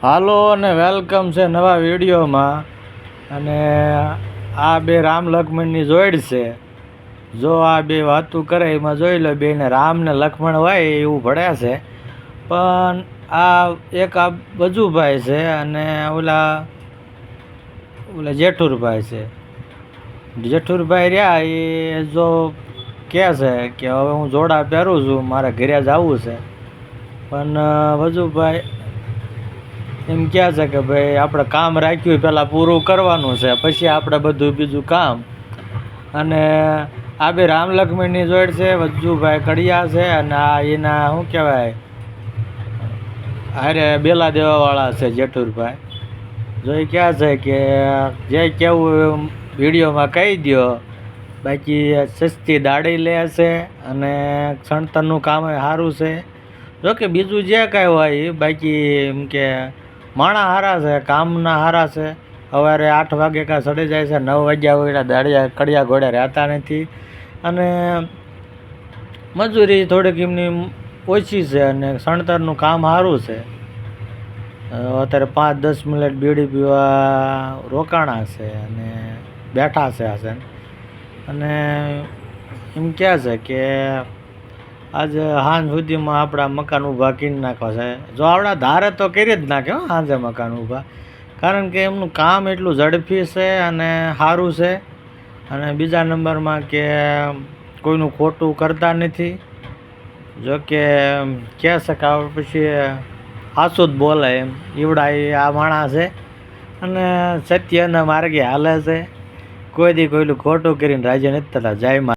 હાલો અને વેલકમ છે નવા વિડીયોમાં. અને આ બે રામ લક્ષ્મણની જોડ છે. જો આ બે વાતું કરે એમાં જોઈ લો, બેને રામ ને લક્ષ્મણ હોય એવું ભળ્યા છે. પણ એક આ બજુભાઈ છે અને ઓલા જેઠુરભાઈ છે. જેઠુરભાઈ રહ્યા એ જો કહે છે કે હવે હું જોડા પહેરું છું, મારે ઘરે જવું છે. પણ વજુભાઈ એમ કહે છે કે ભાઈ આપણે કામ રાખ્યું પહેલાં પૂરું કરવાનું છે, પછી આપણે બધું બીજું કામ. અને આ બે રામ લક્ષ્મણની જોડ છે. વજુભાઈ કડિયા છે અને આ એના શું કહેવાય હારે બેલા દેવાવાળા છે જેઠુરભાઈ. જો એ કહે છે કે જે કહેવું વિડીયોમાં કહી દો, બાકી સસ્તી દાડી લે છે અને સણતરનું કામ સારું છે. જોકે બીજું જે કાંઈ હોય બાકી એમ કે માણા સારા છે, કામના સારા છે. સવારે 8 વાગે કાં ચડી જાય છે, 9 વાગ્યા હોય દાડિયા કડિયા ઘોડે રહેતા નથી. અને મજૂરી થોડીક એમની ઓછી છે અને સણતરનું કામ સારું છે. અત્યારે 5-10 મિનિટ બીડી પીવા રોકાણા છે અને બેઠા છે આસન. અને એમ કહે છે કે આજે સાંજ સુધીમાં આપણા મકાન ઊભા કરી નાખવા છે. જો આપણા ધારે તો કરી જ નાખે સાંજે મકાન ઊભા, કારણ કે એમનું કામ એટલું ઝડપી છે અને સારું છે. અને બીજા નંબરમાં કે કોઈનું ખોટું કરતા નથી. જો કે કહે છે કે પછી સાચું જ બોલે એમ ઈવડા આ માણસ છે અને સત્યના માર્ગે હાલે છે. કોઈ દી કોઈનું ખોટું કરીને રાજી નથી થતા. જય મા.